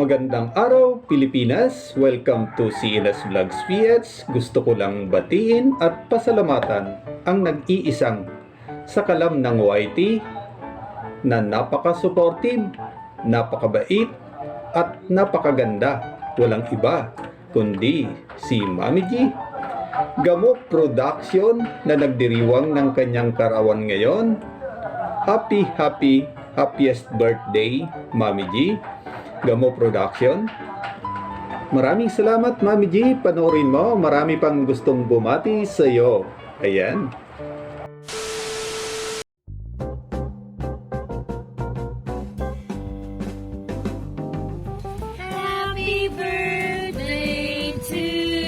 Magandang araw, Pilipinas! Welcome to CNS Vlogs PH. Gusto ko lang batiin at pasalamatan ang nag-iisang sakalam ng YT na napaka-supportive, napakabait at napakaganda. Walang iba kundi si Mami G. Gamo Production na nagdiriwang ng kanyang kaarawan ngayon. Happiest birthday, Mami G. Gamo Production. Maraming salamat, Mami G. Panoorin mo. Marami pang gustong bumati sa iyo. Ayan. Happy birthday to you.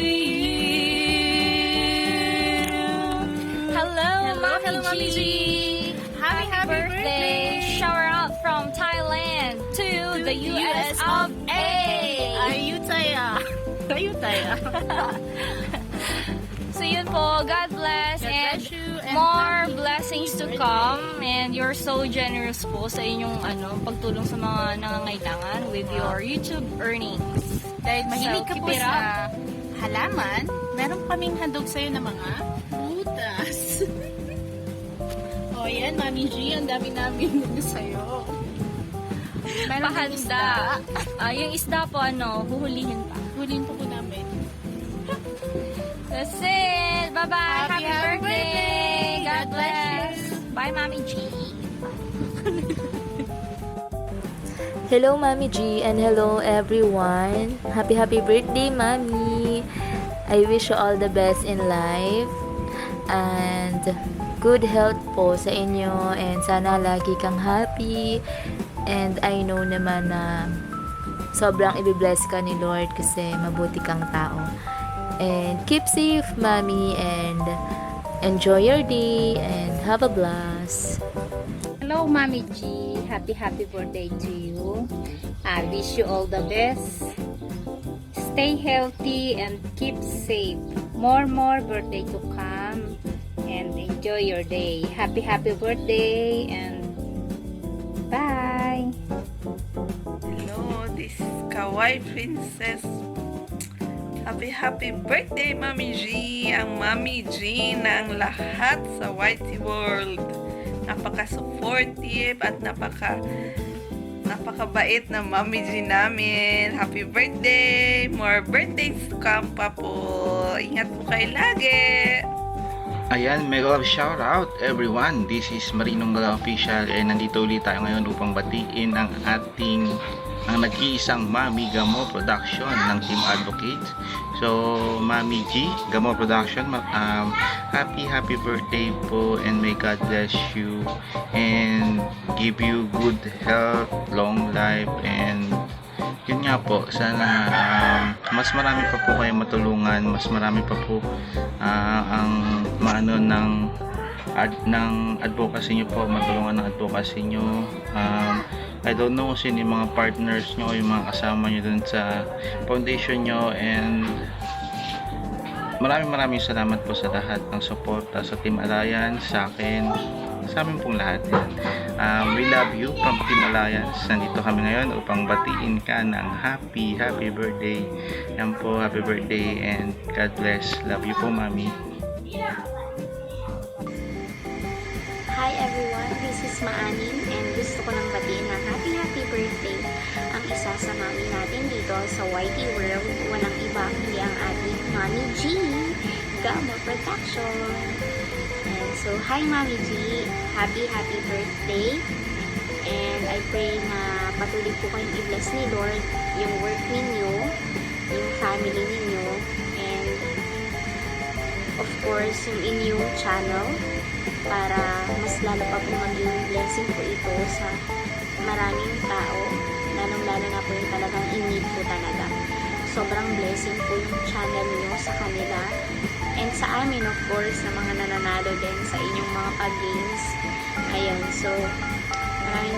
Hello, Mami G. Happy birthday. Shower out from Thailand to the US of A. Ayutaya. So yun po, God bless and more blessings to come, and you're so generous po sa inyong pagtulong sa mga nangangailangan with your YouTube earnings. Dahil mahilig ka So, po keep it sa halaman, meron kaming handog sa'yo ng mga butas. O yan, Mami G, ang dami namin sa'yo. Meron kaming Pahanda. Yung isda po, huhulihin pa. Huliin po namin. That's it. Bye-bye. Happy birthday. God bless. Bye, Mami G. Hello, Mami G, and hello, everyone. Happy birthday, Mami. I wish you all the best in life. And good health po sa inyo. And sana lagi kang happy. And I know naman na sobrang i-bless ka ni Lord kasi mabuti kang tao. And keep safe, Mami, and enjoy your day and have a blast. Hello, Mami G. Happy birthday to you. I wish you all the best. Stay healthy and keep safe. More birthday to come. And enjoy your day. Happy birthday and bye. Hello, this is Kawaii Princess. Happy birthday, Mami G! Ang Mami G ng lahat sa YT World. Napaka-supportive at napakabait na Mami G namin. Happy birthday! More birthdays to come pa po. Ingat po kayo lagi! Ayan, mega love shout out everyone. This is Marinong Official, and nandito ulit tayo ngayon upang batiin ang nag-iisang Mami Gamo Production ng Team Advocate. So, Mami G, Gamo Production, happy birthday po, and may God bless you and give you good health, long life, and yun nga po, sana mas marami pa po kayong matulungan, mas marami pa po ang maano ng advocacy nyo po, matulungan ng advocacy nyo. I don't know kung sino yung mga partners nyo o yung mga kasama nyo dun sa foundation nyo, and maraming salamat po sa lahat ng suporta sa Team Alliance, sa akin, sa amin pong lahat yan. We love you from Team Alliance. Nandito kami ngayon upang batiin ka ng happy birthday. Yan po, happy birthday and God bless. Love you po, Mami. Hi everyone, this is Maanin and gusto ko lang batiin ng happy birthday ang isa sa mami natin dito sa YT World. Walang iba hindi ang ating Mami G, Gamo Production. And so, hi Mami G, happy birthday, and I pray na patuloy po kayong i-bless ni Lord yung work ninyo, yung family ninyo, and of course yung inyong channel, para mas lalo pa po maging blessing po ito sa maraming tao, lalong-lalo na po yung talagang in-need po talaga. Sobrang blessing po yung channel niyo sa kanila and sa amin, of course, na mga nananalo din sa inyong mga pag-games. Ayan, so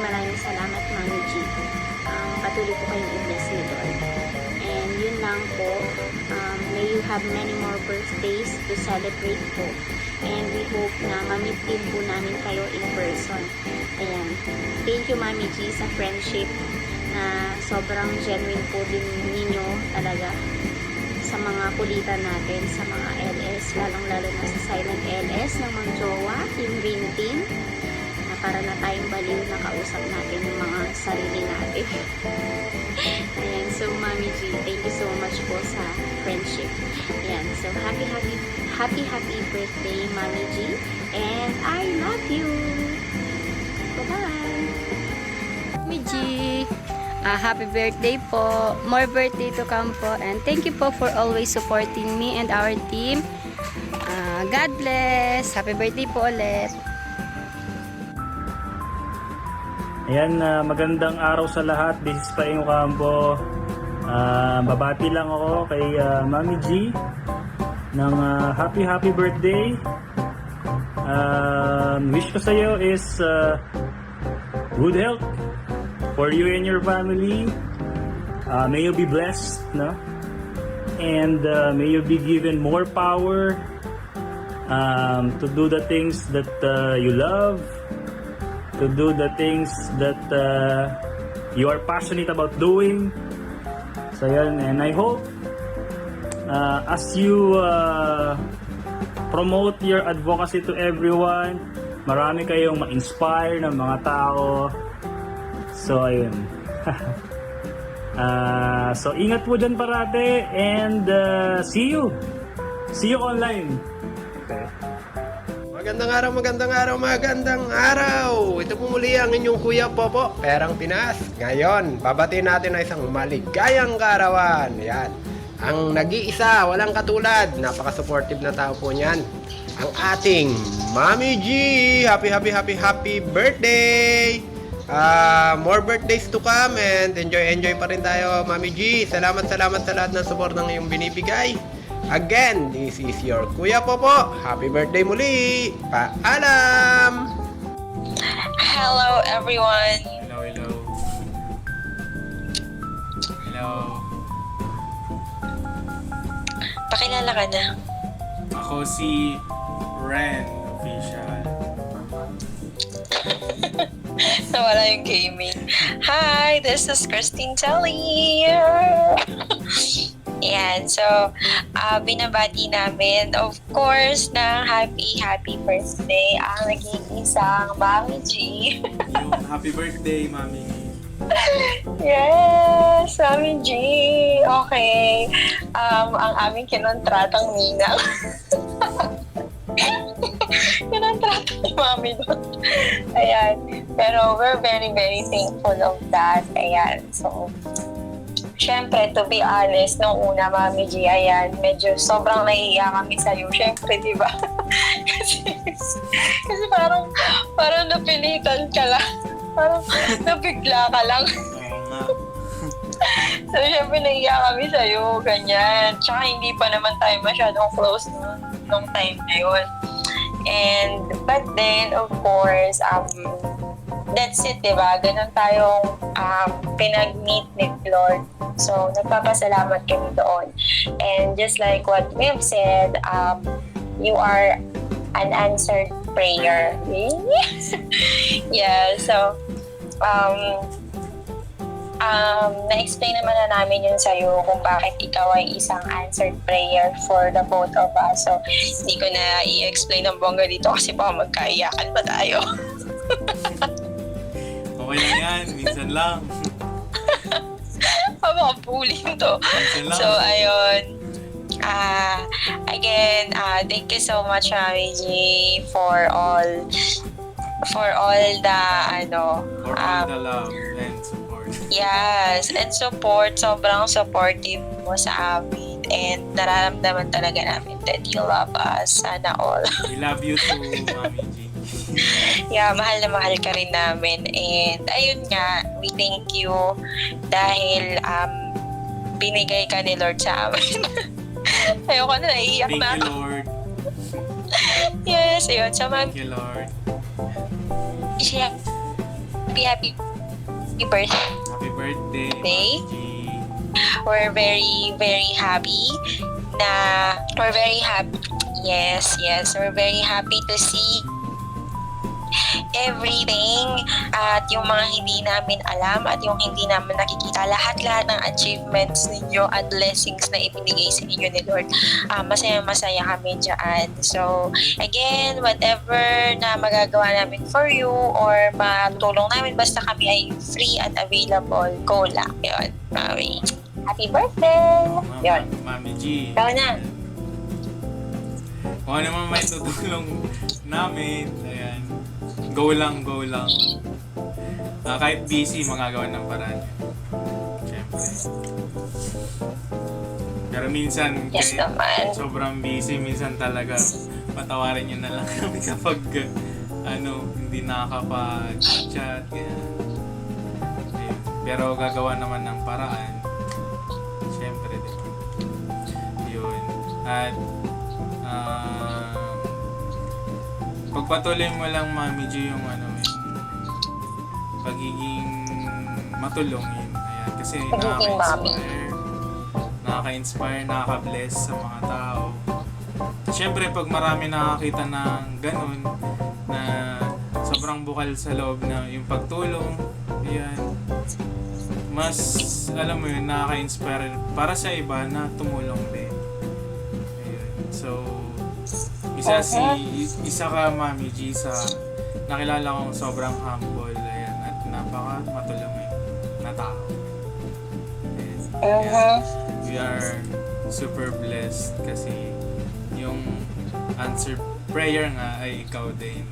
maraming salamat, Mami G. Patuloy po kayong i-bless ni Lord. And yun lang po, may you have many more birthdays to celebrate po. And we hope na ma-meet din po namin kayo in person. Ayan. Thank you, Mami G, sa friendship na sobrang genuine po din ninyo talaga sa mga kulitan natin, sa mga LS, lalong-lalo na sa silent LS ng mga jowa, Team Green Team, na para na tayong baliw na kausap natin yung mga sarili natin. Ayan, so Mami G, thank you so much po sa friendship. Ayan, so happy birthday Mami G, and I love you. Bye-bye. Mami G, happy birthday po. More birthday to come po. And thank you po for always supporting me and our team. God bless. Happy birthday po ulit. Ayan, magandang araw sa lahat. This is Paing Campo. Babati lang ako kay Mami G ng happy birthday. Wish ko sa iyo is good health for you and your family. May you be blessed, no? And may you be given more power to do the things that you love, to do the things that you are passionate about doing. So yan, and I hope as you promote your advocacy to everyone, marami kayong ma-inspire ng mga tao. So ayun. So ingat po dyan parate, and see you online. Okay. Magandang araw. Ito po muli ang inyong Kuya Popo, Perang Pinas. Ngayon, babatiin natin na isang maligayang kaarawan. Yan. Ang nag-iisa, walang katulad. Napaka-supportive na tao po niyan. Ang ating Mami G. Happy birthday! More birthdays to come, and enjoy pa rin tayo, Mami G. Salamat sa lahat ng support ng iyong binibigay. Again, this is your Kuya Popo. Happy birthday muli! Paalam! Hello everyone! Hello. Pakilala ka na. Ako si Ren Official. Nawala yung gaming. Hi, this is Christine Telly. Yan, so binabati namin, of course, na happy birthday ang nag-iisang Mami G. Yung happy birthday, Mami. Yes, Mami G. Okay. Ang aming kinontratang ninang. Kinontratang ni Mami doon. Ayan. Pero we're very thankful of that. Ayan. So, syempre, to be honest, nung una, Mami G, ayan, medyo sobrang nahihiya kami sa'yo. Syempre, di ba? kasi parang napilitan ka lang. Parang nabigla ka lang. So, syempre, nahihiya kami sa'yo. Ganyan. Tsaka, hindi pa naman tayo masyadong close nung time na yun. But then, of course, that's it, diba? Ganun tayong pinag-meet ni Lord. So, nagpapasalamat kami doon. And just like what we have said, you are an answered prayer. Yeah, so, na-explain naman na namin yun sa'yo kung bakit ikaw ay isang answered prayer for the both of us. So, hindi ko na i-explain ng bongga dito kasi baka magkaiyakan pa tayo. Okay lang yan, minsan lang. Mapapulin to. So, ayun. Again, thank you so much, Mami G, for all the, For all the love and support. Yes, and support. Sobrang supportive mo sa amin. And nararamdaman talaga namin that you love us. Sana all. We love you too, Mami G. Yeah, mahal na mahal ka rin namin. And ayun nga, we thank you dahil binigay ka ni Lord sa amin. Ayoko na, naiiyak na. Thank you, Lord. Yes, ayun. So, Thank you, Lord. Happy birthday. Happy birthday, Mami G. We're very happy Yes, we're very happy to see everything at yung mga hindi namin alam at yung hindi namin nakikita, lahat-lahat ng achievements ninyo at blessings na ibinigay sa inyo ni Lord. Masaya-masaya kami dyan. So, again, whatever na magagawa namin for you or matulong namin, basta kami ay free at available, go lang. Yun, Mami. Happy birthday! Yun. Mami G. Ikaw na. Kung ano man may tutulong namin, ayan, go lang, go lang. Kahit busy, magagawa ng paraan. Siyempre. Pero minsan, Yes, kahit naman. sobrang busy, minsan talaga patawarin nyo na lang kami kapag hindi nakakapag-chat. Ganyan. Ayun. Pero gagawa naman ng paraan. Siyempre, di ba? Yun. At pagpatuloy mo lang, Mami G, yung yung pagiging matulong yun. Ayan. Kasi Pagiging mami. nakaka-inspire, nakaka-bless sa mga tao. Siyempre, pag marami nakakita ng ganun, na sobrang bukal sa loob na yung pagtulong, ayan, mas, alam mo yun, nakaka-inspire para sa iba na tumulong din. Ayan. So, isa ka, Mami G, sa nakilala kong sobrang humble, ayan, at napaka matulungin na tao. Ayan. We are super blessed kasi yung answer prayer nga ay ikaw din.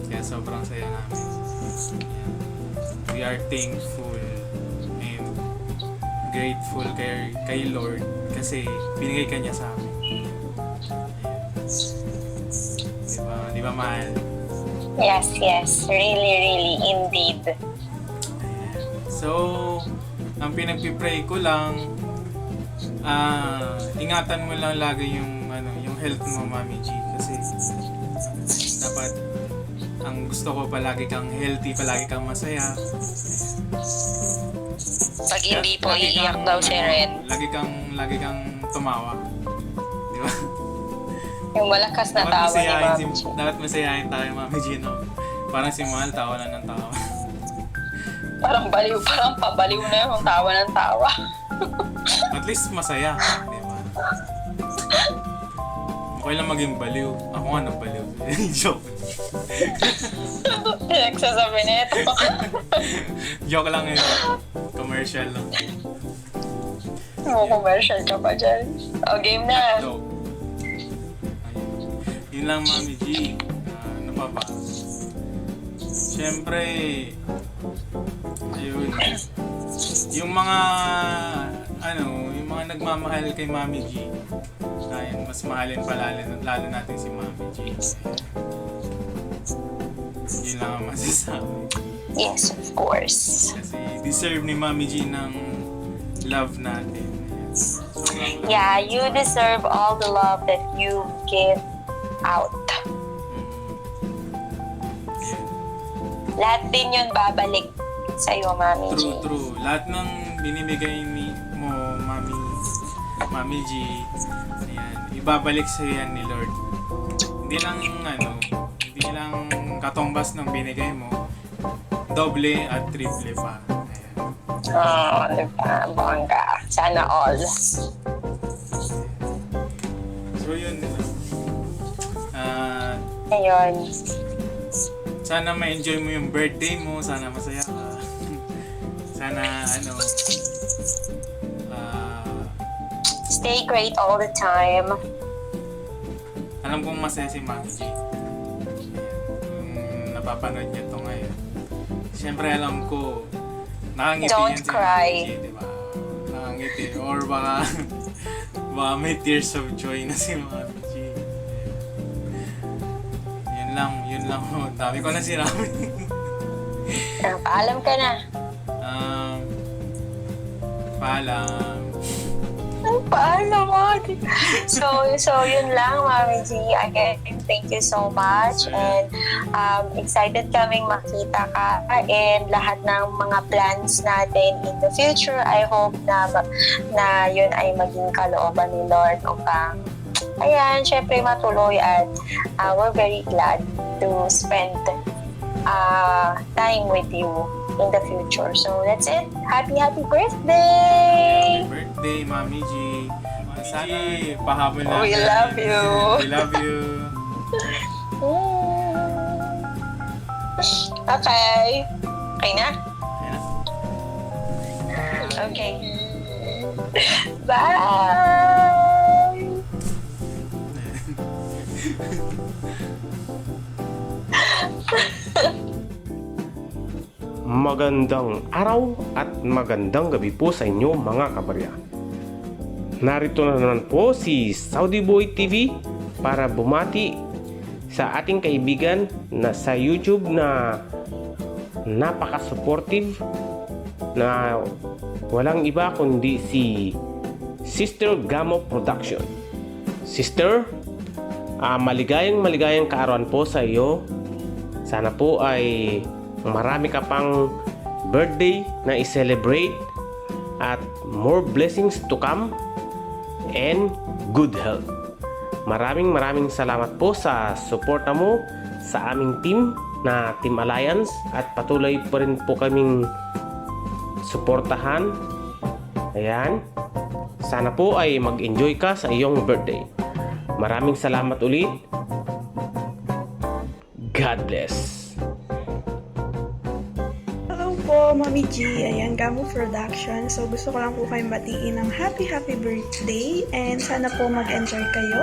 Kaya sobrang saya namin. Ayan. We are thankful and grateful kay Lord kasi binigay ka niya sa amin. Di ba, mahal? Yes, really, indeed. So, ang pinagpipray ko lang, ingatan mo lang lagi yung health mo, Mami G, kasi dapat ang gusto ko palagi kang healthy, palagi kang masaya. Pag hindi po iiyak daw si Ren. Lagi kang tumawa. Di ba? Yung malakas na tawa ni Mami G. Dapat masayahin tayo, Mami G, no? Parang si Mahal, tawa na ng tawa. Parang pabaliw na yung tawa ng tawa. At least masaya, di ba? Okay lang maging baliw. Ako nga nagbaliw. Joke. Pinagsasabi nito. Joke lang yun. Commercial lang. Commercial ka pa dyan. O, game na. Joke. Yun lang, Mami G. Ano pa ba? Siyempre, ayun. Yung mga nagmamahal kay Mami G, ayun, mas mahalin pa lalo natin si Mami G. Yun lang ang masasabi. Yes, of course. Kasi deserve ni Mami G ng love natin. Yeah, you deserve all the love that you give out. Lahat din yun babalik sa'yo, Mami G. True. Lahat ng binibigay mo, Mami G, ayan, ibabalik sa'yo yan ni Lord. Hindi lang katumbas ng binigay mo, doble at triple pa. Ayan. Oh, diba? Bongga. Sana all. So yun. Ayun. Sana ma-enjoy mo yung birthday mo, sana masaya ka. Sana stay great all the time. Alam kong masaya si Mami G. Napapanood niya to ngayon. Siyempre alam ko, nakangiti Don't yan si cry. Mami G, diba? Nakangiti. Or baka may tears of joy na si Mami G. Yun lang. Dami ko na sinabi. Paalam ka na. Paalam. Paalam mo. So yun lang, Mami G. Again, thank you so much. And excited kaming makita ka and lahat ng mga plans natin in the future. I hope na yun ay maging kalooban ni Lord upang ayan, syempre matuloy at we're very glad to spend time with you in the future. So that's it. Happy birthday! Happy birthday, Mami G. Sana pahabol natin. We love you. We love you. Okay. Okay na? Okay. Bye! Magandang araw at magandang gabi po sa inyo mga kabarya. Narito na naman po si Saudi Boy TV para bumati sa ating kaibigan na sa YouTube na napaka-supportive na walang iba kundi si Sister Gamo Production. Sister, maligayang kaarawan po sa iyo. Sana po ay marami ka pang birthday na i-celebrate at more blessings to come and good health. Maraming salamat po sa suporta mo sa aming team na Team Alliance at patuloy pa rin po kaming suportahan. Ayan. Sana po ay mag-enjoy ka sa iyong birthday. Maraming salamat ulit. God bless. Hello po, Mami G. Ayan, Gamo Production. So, gusto ko lang po kayong batiin ng happy birthday. And sana po mag-enjoy kayo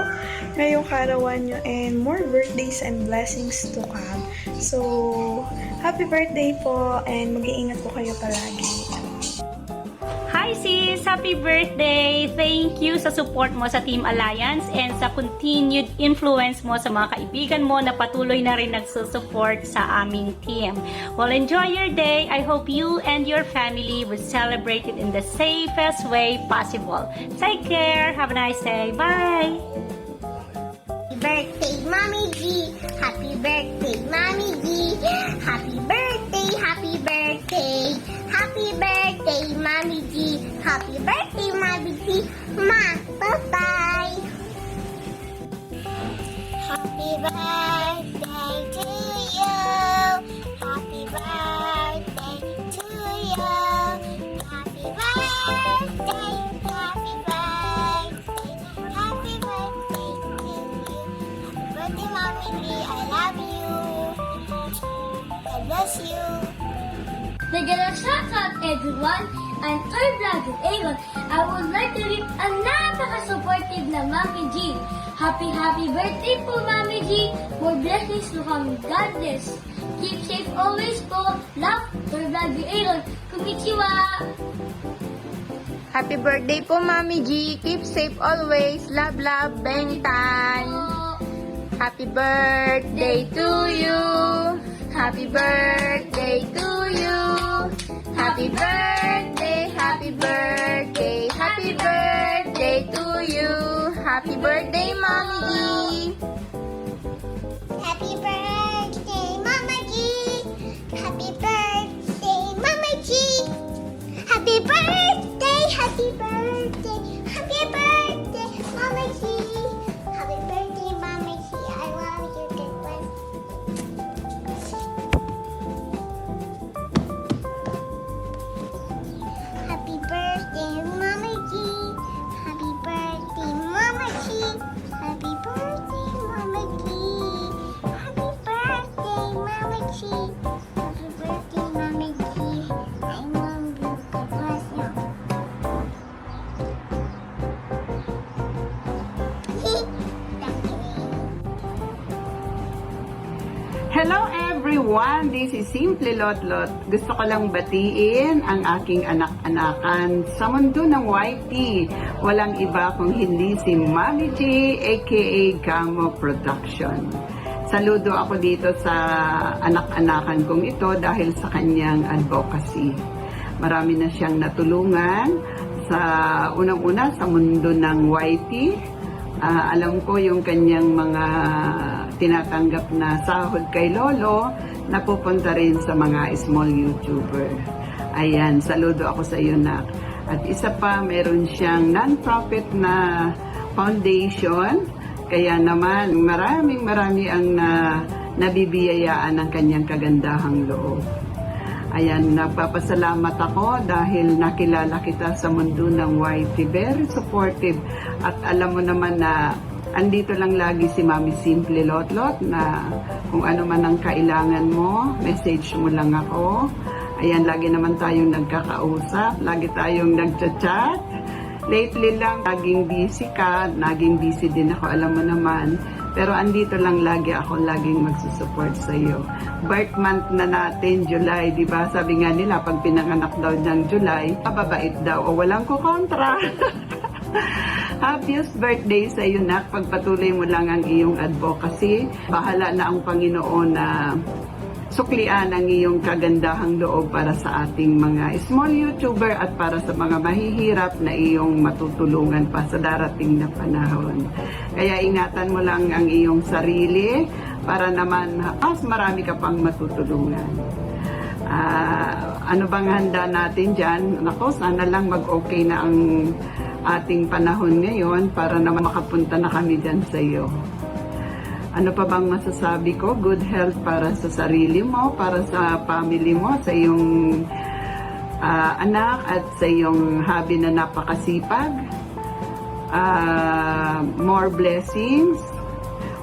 ngayong kaarawan nyo and more birthdays and blessings to come. So, happy birthday po and mag-iingat po kayo palagi. Hi sis! Happy birthday! Thank you sa support mo sa Team Alliance and sa continued influence mo sa mga kaibigan mo na patuloy na rin nagsusupport sa aming team. Well, enjoy your day. I hope you and your family will celebrate it in the safest way possible. Take care! Have a nice day! Bye! Happy birthday, Mommy G! Happy birthday, Mommy G! Happy birthday, happy birthday! Happy birthday, Mommy G! Happy birthday, Mommy G! Ma, bye-bye! Happy birthday to you! Happy birthday to you! Happy birthday! Happy birthday! Happy birthday to you! Happy birthday, Mommy G! I love you! God bless you! Nagala shout out everyone and our vlogger Aaron. I would like to read a napaka-supportive na Mami G. Happy birthday po Mami G. More blessings to come. God bless. Keep safe always po. Love, our vlogger Aaron. Konnichiwa. Happy birthday po Mami G. Keep safe always. Love, Bengtan. Happy birthday to you. Happy birthday to you. Happy birthday, happy birthday, happy birthday to you. Happy birthday, Mommy G. Happy birthday, Mama G! Happy birthday, Mama G! Happy birthday, happy birthday, happy birthday, Mama G! Happy birthday, Mama G! I love you, good one. Happy birthday, Mama G! Happy birthday, Mama G! Happy birthday, Mama G! Happy birthday, Mama G! Happy birthday, Mama G! I love you. God bless you. Hello everyone! This is Simple Lotlot. Gusto ko lang batiin ang aking anak-anakan sa mundo ng YT. Walang iba kung hindi si Mami G aka Gamo Production. Saludo ako dito sa anak-anakan kong ito dahil sa kanyang advocacy. Marami na siyang natulungan sa unang-una sa mundo ng YT. Alam ko yung kanyang mga tinatanggap na sahod kay Lolo na pupunta rin sa mga small YouTuber. Ayan, saludo ako sa iyo, Nak. At isa pa, meron siyang non-profit na foundation Kaya naman, marami ang nabibiyayaan ng kanyang kagandahang loob. Ayan, nagpapasalamat ako dahil nakilala kita sa mundo ng YT. Very supportive. At alam mo naman na andito lang lagi si Mami Simple Lotlot na kung ano man ang kailangan mo, message mo lang ako. Ayan, lagi naman tayong nagkakausap, lagi tayong nagchat-chat. Lately lang, laging busy ka, naging busy din ako, alam mo naman. Pero andito lang lagi ako, laging magsusupport sa iyo. Birth month na natin, July, di ba? Sabi nga nila, pag pinanganak daw niyang July, mababait daw o walang kukontra. Happiest birthday sa iyo, nak. Pagpatuloy mo lang ang iyong advocacy. Bahala na ang Panginoon na suklian ang iyong kagandahang loob para sa ating mga small YouTuber at para sa mga mahihirap na iyong matutulungan pa sa darating na panahon. Kaya ingatan mo lang ang iyong sarili para naman mas marami ka pang matutulungan. Ano bang handa natin dyan? Nako, sana lang mag-okay na ang ating panahon ngayon para naman makapunta na kami dyan sa iyo. Ano pa bang masasabi ko? Good health para sa sarili mo, para sa family mo, sa iyong anak at sa iyong hubby na napakasipag. More blessings,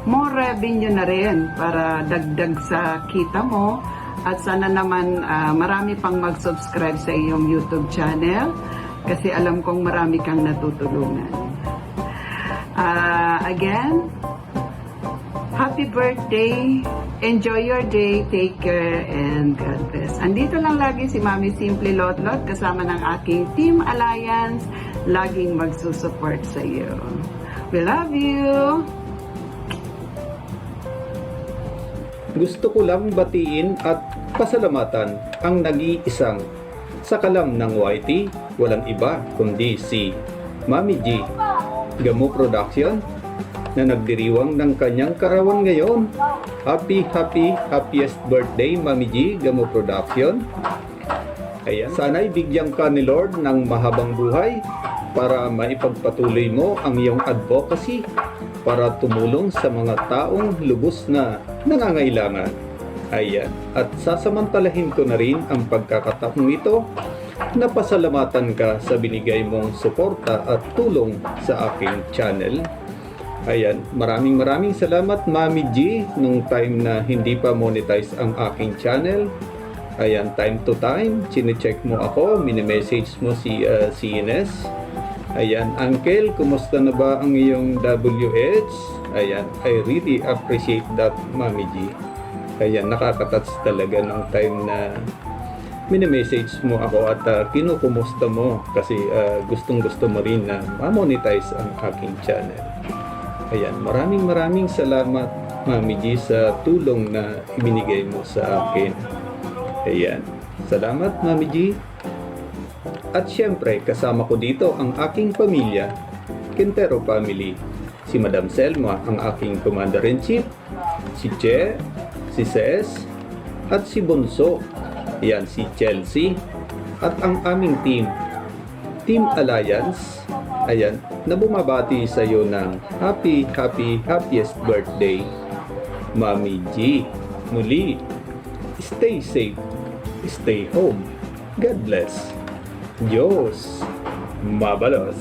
more revenue na rin para dagdag sa kita mo. At sana naman marami pang mag-subscribe sa iyong YouTube channel kasi alam kong marami kang natutulungan. Again, happy birthday! Enjoy your day, take care, and God bless. Andito lang lagi si Mami Simple Lotlot kasama ng aking Team Alliance, laging magsusupport sa iyo. We love you! Gusto ko lang batiin at pasalamatan ang nag-iisang sa kalam ng YT, walang iba kundi si Mami G, Gamo Production, na nagdiriwang ng kanyang kaarawan ngayon. Happiest birthday, Mami G, Gamo Production. Ayan, sana'y bigyan ka ni Lord ng mahabang buhay para maipagpatuloy mo ang iyong advocacy para tumulong sa mga taong lubos na nangangailangan. Ayan, at sasamantalahin ko na rin ang pagkakataong ito na pasalamatan ka sa binigay mong suporta at tulong sa aking channel. Ayan, maraming salamat Mami G nung time na hindi pa monetize ang aking channel. Ayan, time to time, chinecheck mo ako, mini-message mo si Ines. Ayan, Uncle, kumusta na ba ang iyong WH? Ayan, I really appreciate that, Mami G. Ayan, nakaka-touch talaga ng time na mini-message mo ako at kinukumusta mo kasi gustong-gusto mo rin na ma-monetize ang aking channel. Ayan, maraming salamat, Mami G, sa tulong na ibinigay mo sa akin. Ayan, salamat, Mami G. At syempre, kasama ko dito ang aking pamilya, Quintero family. Si Madam Selma, ang aking Commander-in-Chief, si Che, si Ses, at si Bonso. Ayan, si Chelsea, at ang aming Team Alliance. Ayan, na bumabati sa iyo ng happiest birthday, Mami G. Muli, stay safe, stay home. God bless. Diyos mabalos.